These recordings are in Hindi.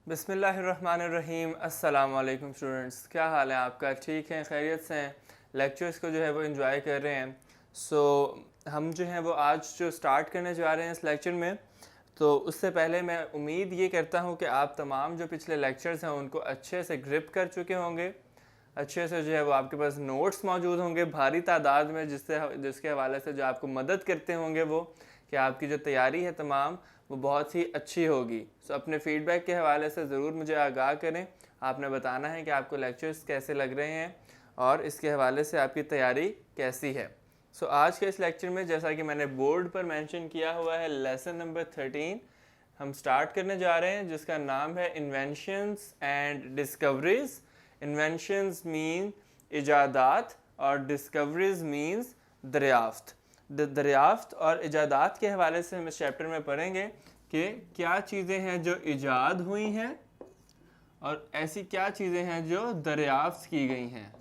बिस्मिल्लाहिर्रहमानिर्रहीम। अस्सलाम वालेकुम स्टूडेंट्स, क्या हाल है आपका? ठीक है, खैरियत से हैं? लेक्चर्स को जो है वो एंजॉय कर रहे हैं। हम जो है वो आज जो स्टार्ट करने जा रहे हैं इस लेक्चर में, तो उससे पहले मैं उम्मीद ये करता हूँ कि आप तमाम जो पिछले लेक्चर्स हैं उनको अच्छे से ग्रिप कर चुके होंगे। अच्छे से जो है वो आपके पास नोट्स मौजूद होंगे भारी तादाद में, जिसके हवाले से जो आपको मदद करते होंगे वो कि आपकी जो तैयारी है तमाम वो बहुत ही अच्छी होगी। सो अपने फीडबैक के हवाले से ज़रूर मुझे आगाह करें। आपने बताना है कि आपको लेक्चर्स कैसे लग रहे हैं और इसके हवाले से आपकी तैयारी कैसी है। आज के इस लेक्चर में, जैसा कि मैंने बोर्ड पर मेंशन किया हुआ है, लेसन नंबर 13 हम स्टार्ट करने जा रहे हैं, जिसका नाम है inventions and discoveries. Inventions mean इजादात और डिस्कवरीज मीन्स दरियाफ्त। दरियाफ्त और इजादात के हवाले से हम इस चैप्टर में पढ़ेंगे कि क्या चीज़ें हैं जो इजाद हुई हैं और ऐसी क्या चीज़ें हैं जो दरियाफ्त की गई हैं।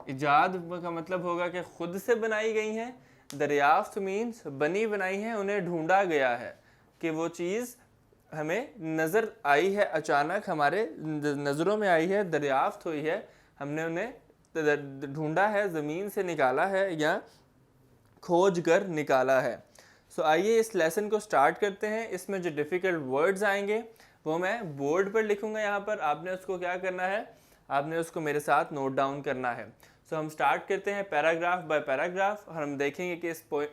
इजाद का मतलब होगा कि खुद से बनाई गई हैं। दरियाफ्त मीन्स बनी बनाई है, उन्हें ढूंढा गया है कि वो चीज़ हमें नज़र आई है, अचानक हमारे नज़रों में आई है, दरियाफ्त हुई है, हमने उन्हें ढूंढा है, ज़मीन से निकाला है या खोज कर निकाला है। आइए इस लेसन को स्टार्ट करते हैं। इसमें जो डिफ़िकल्ट वर्ड्स आएंगे वो मैं बोर्ड पर लिखूंगा यहाँ पर। आपने उसको क्या करना है, आपने उसको मेरे साथ नोट डाउन करना है। हम स्टार्ट करते हैं पैराग्राफ बाय पैराग्राफ और हम देखेंगे कि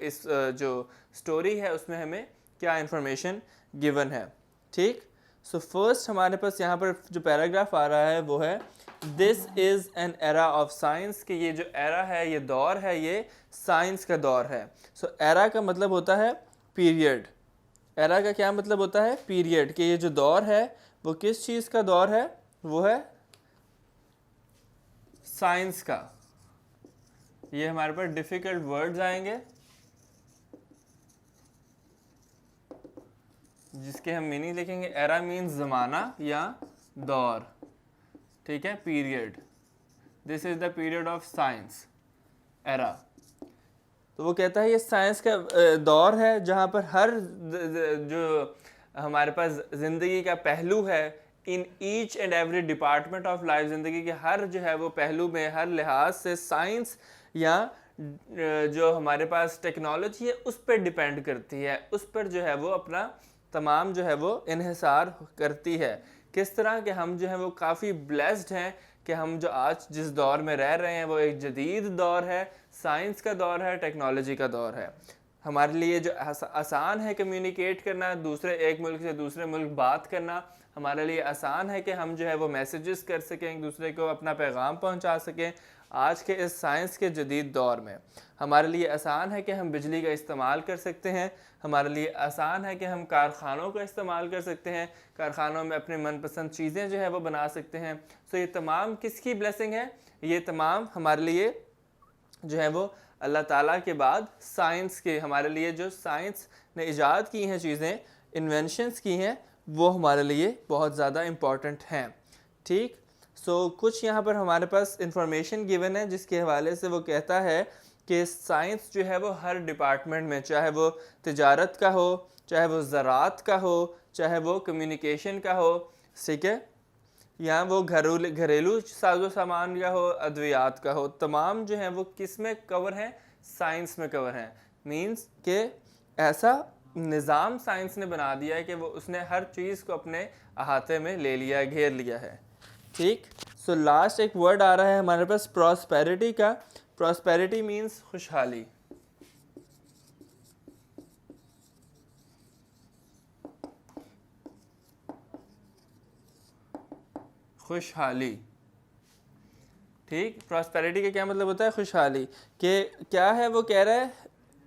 इस जो स्टोरी है उसमें हमें क्या इंफॉर्मेशन गिवन है। ठीक। फर्स्ट हमारे पास यहाँ पर जो पैराग्राफ आ रहा है वो है this is an era of science, कि ये जो एरा है, ये दौर है, ये साइंस का दौर है। एरा का मतलब होता है पीरियड। एरा का क्या मतलब होता है? पीरियड। कि ये जो दौर है वो किस चीज़ का दौर है? वो है साइंस का। ये हमारे पास डिफ़िकल्ट वर्ड्स आएंगे जिसके हम मीनिंग लिखेंगे। एरा मीन्स ज़माना या दौर, ठीक है, period. This is the period of science, era. तो वो कहता है ये साइंस का दौर है जहाँ पर हर जो हमारे पास ज़िंदगी का पहलू है, in each and every department of life, ज़िंदगी के हर जो है वो पहलू में, हर लिहाज से साइंस या जो हमारे पास टेक्नोलॉजी है उस पर डिपेंड करती है, उस पर जो है वो अपना तमाम जो है वो इन्हिसार करती है। किस तरह के हम जो है वो काफ़ी ब्लेस्ड हैं कि हम जो आज जिस दौर में रह रहे हैं वो एक जदीद दौर है, साइंस का दौर है, टेक्नोलॉजी का दौर है। हमारे लिए जो आसान है कम्युनिकेट करना, दूसरे एक मुल्क से दूसरे मुल्क बात करना, हमारे लिए आसान है कि हम जो है वो मैसेजेस कर सकें, एक दूसरे को अपना पैगाम पहुंचा सकें। आज के इस साइंस के जदीद दौर में हमारे लिए आसान है कि हम बिजली का इस्तेमाल कर सकते हैं। हमारे लिए आसान है कि हम कारखानों का इस्तेमाल कर सकते हैं, कारखानों में अपने मनपसंद चीज़ें जो है वो बना सकते हैं। ये तमाम किसकी ब्लेसिंग है? ये तमाम हमारे लिए जो है वो अल्लाह ताला के बाद साइंस के, हमारे लिए जो साइंस ने ईजाद की हैं चीज़ें, इन्वेंशंस की हैं, वो हमारे लिए बहुत ज़्यादा इम्पॉर्टेंट हैं। ठीक। कुछ यहाँ पर हमारे पास इंफॉर्मेशन गिवन है जिसके हवाले से वो कहता है कि साइंस जो है वो हर डिपार्टमेंट में, चाहे वो तिजारत का हो, चाहे वो ज़राअत का हो, चाहे वो कम्युनिकेशन का हो, ठीक है, या वो घरेलू साजो सामान का हो, अद्वियात का हो, तमाम जो हैं वो किस में कवर हैं? साइंस में कवर हैं। मींस के ऐसा निज़ाम साइंस ने बना दिया है कि वो उसने हर चीज़ को अपने अहाते में ले लिया, घेर लिया है। ठीक। लास्ट एक वर्ड आ रहा है हमारे पास प्रॉस्पेरिटी का। प्रॉस्पेरिटी मीन्स खुशहाली। खुशहाली। ठीक। प्रॉस्पेरिटी का क्या मतलब होता है? खुशहाली। कि क्या है वो कह रहा है,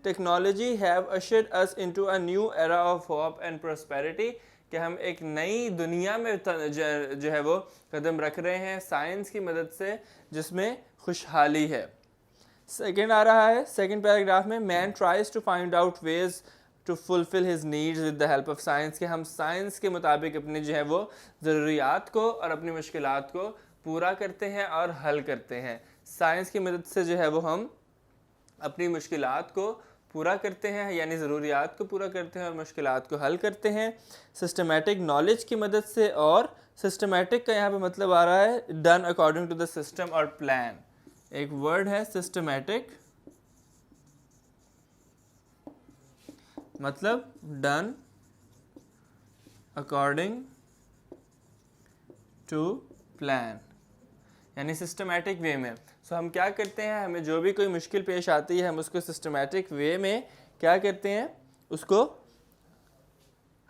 technology have ushered us into a new era of hope and prosperity, कि हम एक नई दुनिया में जो है वो कदम रख रहे हैं साइंस की मदद से, जिसमें खुशहाली है। सेकंड आ रहा है, सेकंड पैराग्राफ में, man tries to find out ways to fulfil his needs with the help of science, कि हम साइंस के मुताबिक अपनी जो है वो ज़रूरियात को और अपनी मुश्किलात को पूरा करते हैं और हल करते हैं। साइंस की मदद से जो है वो हम अपनी मुश्किलात को पूरा करते हैं, यानी ज़रूरियात को पूरा करते हैं और मुश्किलात को हल करते हैं सिस्टमेटिक नॉलेज की मदद से। और सिस्टमेटिक का यहाँ पे मतलब आ रहा है done according to the system और प्लान। एक वर्ड है सिस्टमेटिक, मतलब डन अकॉर्डिंग टू प्लान, यानी सिस्टमेटिक वे में। सो हम क्या करते हैं, हमें जो भी कोई मुश्किल पेश आती है हम उसको सिस्टमेटिक वे में क्या करते हैं, उसको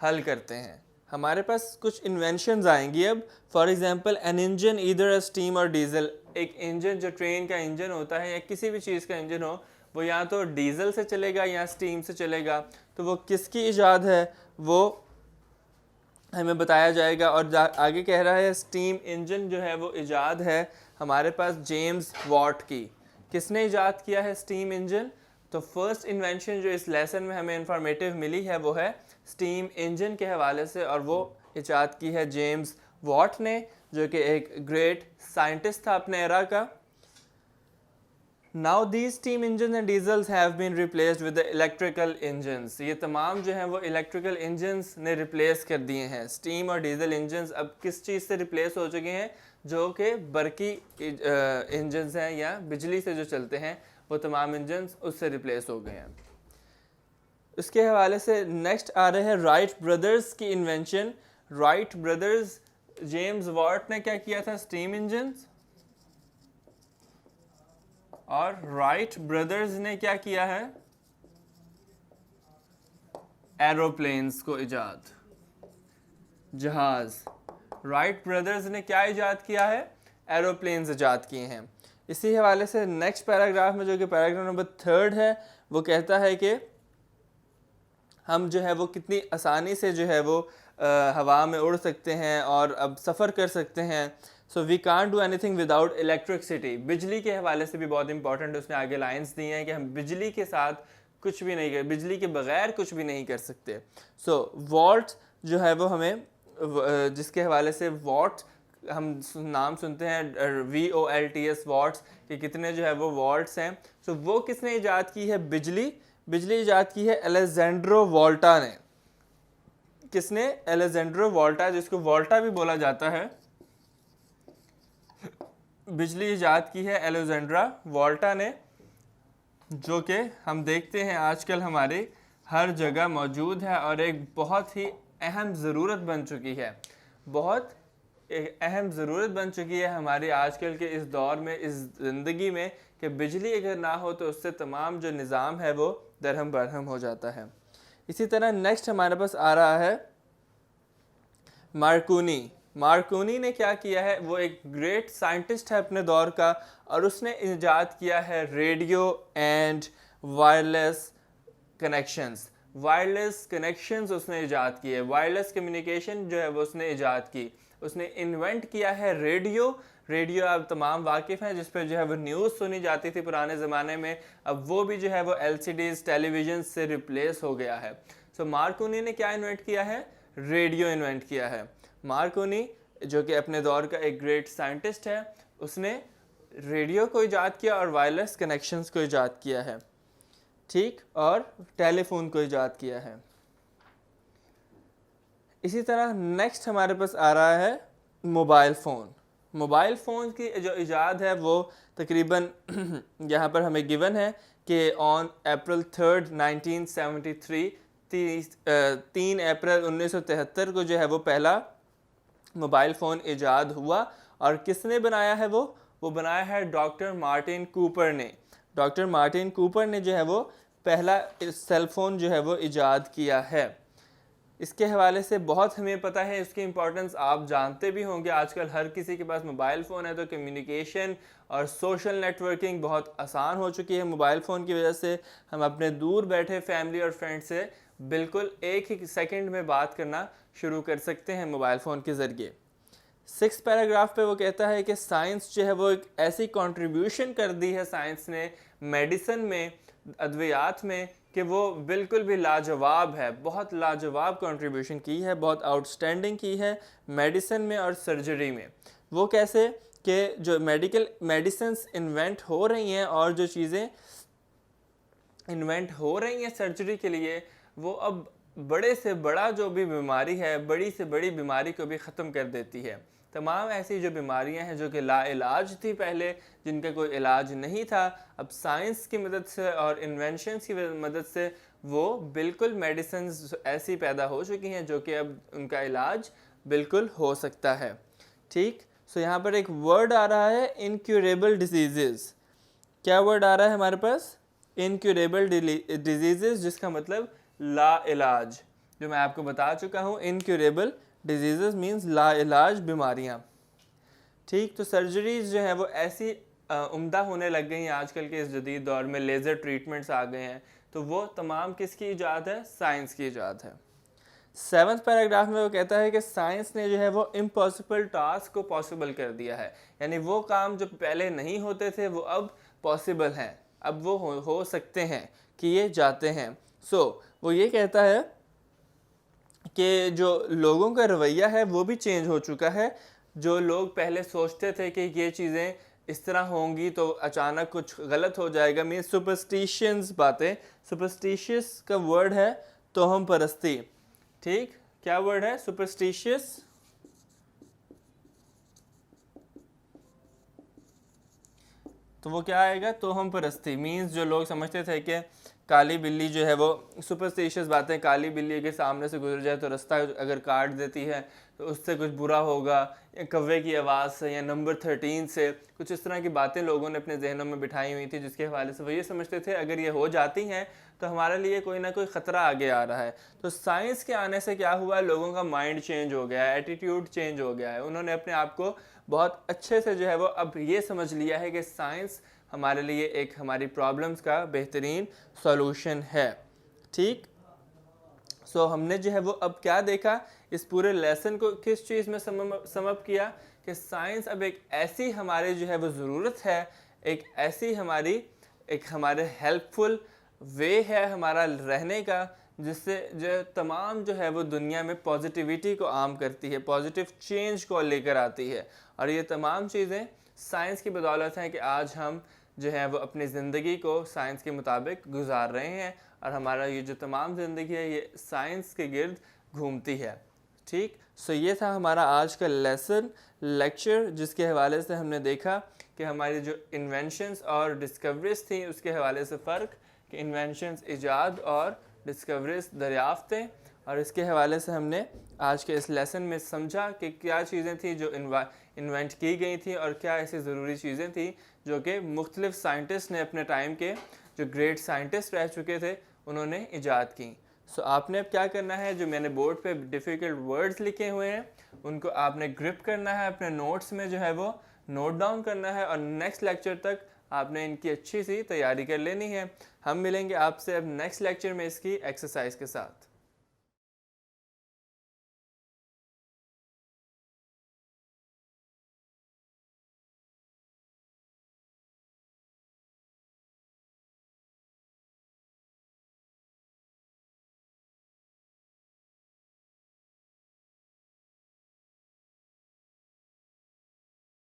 हल करते हैं। हमारे पास कुछ इन्वेंशंस आएंगी अब। For example an engine either a steam और डीजल। एक इंजन जो ट्रेन का इंजन होता है या किसी भी चीज़ का इंजन हो, वो या तो डीजल से चलेगा या स्टीम से चलेगा। तो वो किसकी इजाद है वो हमें बताया जाएगा। और आगे कह रहा है स्टीम इंजन जो है वो इजाद है हमारे पास जेम्स वॉट की। किसने इजाद किया है स्टीम इंजन? तो फर्स्ट इन्वेंशन जो इस लेसन में हमें इंफॉर्मेटिव मिली है वो है स्टीम इंजन के हवाले से, और वो इजाद की है जेम्स वॉट ने, जो कि एक ग्रेट साइंटिस्ट था अपने एरा का। Now these steam engines and diesels have been replaced with the electrical engines. ये तमाम जो हैं वो electrical engines ने replace कर दिए हैं। steam और diesel engines अब किस चीज़ से replace हो चुके हैं? जो कि बरकी engines हैं या बिजली से जो चलते हैं, वो तमाम engines उससे replace हो गए हैं। उसके हवाले से नेक्स्ट आ रहे हैं राइट ब्रदर्स की invention. Wright brothers, James Watt ने क्या किया था? Steam engines. और राइट ब्रदर्स ने क्या किया है? एरोप्लेन्स को इजाद, जहाज। राइट ब्रदर्स ने क्या इजाद किया है? एरोप्लेन्स इजाद किए हैं। इसी हवाले से नेक्स्ट पैराग्राफ में, जो कि पैराग्राफ नंबर 3 है, वो कहता है कि हम जो है वो कितनी आसानी से जो है वो हवा में उड़ सकते हैं और अब सफ़र कर सकते हैं। So we can't do anything without electricity. बिजली के हवाले से भी बहुत इंपॉर्टेंट उसने आगे लाइंस दी हैं कि हम बिजली के साथ कुछ भी नहीं कर, बिजली के बगैर कुछ भी नहीं कर सकते। सो वॉल्ट जो है वो हमें, जिसके हवाले से वॉट हम नाम सुनते हैं VOLTS वॉट्स, कि कितने जो है वो वॉल्ट्स हैं। सो वो किसने इजाद की है? बिजली। बिजली इजाद की है अलेक्जेंड्रो वोल्टा ने। किसने? अलेक्जेंड्रो वोल्टा, जिसको वोल्टा भी बोला जाता है। बिजली इजाद की है अलेक्जेंड्रा वोल्टा ने, जो कि हम देखते हैं आजकल हमारे हर जगह मौजूद है और एक बहुत ही अहम ज़रूरत बन चुकी है। बहुत एक अहम ज़रूरत बन चुकी है हमारी आजकल के इस दौर में, इस ज़िंदगी में, कि बिजली अगर ना हो तो उससे तमाम जो निज़ाम है वो दरहम बरहम हो जाता है। इसी तरह नेक्स्ट हमारे पास आ रहा है मार्कोनी। मार्कोनी ने क्या किया है? वो एक ग्रेट साइंटिस्ट है अपने दौर का, और उसने इजाद किया है radio and wireless connections. Wireless connections उसने इजाद किए, वायरलेस कम्युनिकेशन जो है वो उसने इजाद की। उसने इन्वेंट किया है रेडियो। रेडियो अब तमाम वाकिफ़ हैं, जिस पर जो है वो न्यूज़ सुनी जाती थी पुराने ज़माने में। अब वो भी जो है वो LCDs टेलीविज़न से रिप्लेस हो गया है। सो मार्कोनी ने क्या इन्वेंट किया है? रेडियो इन्वेंट किया है। मार्कोनी जो कि अपने दौर का एक ग्रेट साइंटिस्ट है, उसने रेडियो को इजाद किया और वायरलेस कनेक्शंस को इजाद किया है, ठीक, और टेलीफोन को इजाद किया है। इसी तरह नेक्स्ट हमारे पास आ रहा है मोबाइल फ़ोन। मोबाइल फ़ोन की जो इजाद है वो तकरीबन यहाँ पर हमें गिवन है कि ऑन अप्रैल 3, 1973, 3 अप्रैल 1973 को जो है वो पहला मोबाइल फ़ोन इजाद हुआ। और किसने बनाया है वो बनाया है डॉक्टर मार्टिन कूपर ने। डॉक्टर मार्टिन कूपर ने जो है वो पहला सेल फ़ोन जो है वो इजाद किया है। इसके हवाले से बहुत हमें पता है, इसकी इम्पोर्टेंस आप जानते भी होंगे। आजकल हर किसी के पास मोबाइल फ़ोन है, तो कम्युनिकेशन और सोशल नेटवर्किंग बहुत आसान हो चुकी है। मोबाइल फ़ोन की वजह से हम अपने दूर बैठे फैमिली और फ्रेंड से बिल्कुल एक ही सेकंड में बात करना शुरू कर सकते हैं मोबाइल फ़ोन के ज़रिए। 6 पैराग्राफ पे वो कहता है कि साइंस जो है वो एक ऐसी कंट्रीब्यूशन कर दी है साइंस ने मेडिसिन में, अद्वियात में, कि वो बिल्कुल भी लाजवाब है। बहुत लाजवाब कंट्रीब्यूशन की है, बहुत आउटस्टैंडिंग की है मेडिसिन में और सर्जरी में। वो कैसे कि जो मेडिसिन्स इन्वेंट हो रही हैं और जो चीज़ें इन्वेंट हो रही हैं सर्जरी के लिए, वो अब बड़े से बड़ा जो भी बीमारी है, बड़ी से बड़ी बीमारी को भी ख़त्म कर देती है। तमाम ऐसी जो बीमारियां हैं जो कि लाइलाज थी पहले, जिनका कोई इलाज नहीं था, अब साइंस की मदद से और इन्वेंशंस की मदद से वो बिल्कुल मेडिसिन्स ऐसी पैदा हो चुकी हैं जो कि अब उनका इलाज बिल्कुल हो सकता है। ठीक, सो यहाँ पर एक वर्ड आ रहा है इनक्यूरेबल डिजीज़। क्या वर्ड आ रहा है हमारे पास? इनक्यूरेबल डिजीज़, जिसका मतलब लाइलाज, जो मैं आपको बता चुका हूँ। इनक्यूरेबल डिजीज़ मींस लाइलाज बीमारियाँ। ठीक, तो सर्जरीज जो है वो ऐसी उम्दा होने लग गई हैं आजकल के इस जदीद दौर में। लेज़र ट्रीटमेंट्स आ गए हैं, तो वो तमाम किसकी ईजाद है? साइंस की ईजाद है। 7th पैराग्राफ में वो कहता है कि साइंस ने जो है वो इम्पॉसिबल टास्क को पॉसिबल कर दिया है, यानी वो काम जो पहले नहीं होते थे वो अब पॉसिबल हैं, अब वो हो सकते हैं, किए जाते हैं। वो ये कहता है कि जो लोगों का रवैया है वो भी चेंज हो चुका है। जो लोग पहले सोचते थे कि ये चीज़ें इस तरह होंगी तो अचानक कुछ गलत हो जाएगा, मीन्स सुपरस्टिशियंस बातें। सुपरस्टिशियस का वर्ड है तोहम परस्ती। ठीक, क्या वर्ड है? सुपरस्टिशियस। तो वो क्या आएगा? तोहम परस्ती। मीन्स जो लोग समझते थे कि काली बिल्ली जो है वो, सुपरस्टिशियस बातें, काली बिल्ली के सामने से गुजर जाए तो रास्ता अगर काट देती है तो उससे कुछ बुरा होगा, या कौवे की आवाज़ से, या नंबर 13 से, कुछ इस तरह की बातें लोगों ने अपने जहनों में बिठाई हुई थी, जिसके हवाले से वो ये समझते थे अगर ये हो जाती हैं तो हमारे लिए कोई ना कोई ख़तरा आगे आ रहा है। तो साइंस के आने से क्या हुआ? लोगों का माइंड चेंज हो गया है, एटीट्यूड चेंज हो गया है। उन्होंने अपने आप को बहुत अच्छे से जो है वो अब ये समझ लिया है कि साइंस हमारे लिए एक हमारी प्रॉब्लम्स का बेहतरीन सॉल्यूशन है। ठीक, हमने जो है वो अब क्या देखा, इस पूरे लेसन को किस चीज़ में समअप किया कि साइंस अब एक ऐसी हमारे जो है वो ज़रूरत है, एक ऐसी हमारे हेल्पफुल वे है हमारा रहने का, जिससे जो तमाम जो है वो दुनिया में पॉजिटिविटी को आम करती है, पॉजिटिव चेंज को लेकर आती है। और ये तमाम चीज़ें साइंस की बदौलत हैं कि आज हम जो है वो अपनी ज़िंदगी को साइंस के मुताबिक गुजार रहे हैं, और हमारा ये जो तमाम ज़िंदगी है ये साइंस के गिर्द घूमती है। ठीक, ये था हमारा आज का लेक्चर, जिसके हवाले से हमने देखा कि हमारी जो इन्वेंशंस और डिस्कवरीज थी उसके हवाले से फ़र्क, कि इन्वेंशंस ईजाद और डिस्कवरीज दरियाफ्तें, और इसके हवाले से हमने आज के इस लेसन में समझा कि क्या चीज़ें थी जो इन्वेंट की गई थी, और क्या ऐसी ज़रूरी चीज़ें थी जो कि मुख्तलिफ साइंटिस्ट ने अपने टाइम के जो ग्रेट साइंटिस्ट रह चुके थे उन्होंने ईजाद की। आपने अब क्या करना है, जो मैंने बोर्ड पे डिफ़िकल्ट वर्ड्स लिखे हुए हैं उनको आपने ग्रिप करना है, अपने नोट्स में जो है वो नोट डाउन करना है, और नेक्स्ट लेक्चर तक आपने इनकी अच्छी सी तैयारी कर लेनी है। हम मिलेंगे आपसे अब नेक्स्ट लेक्चर में इसकी एक्सरसाइज के साथ।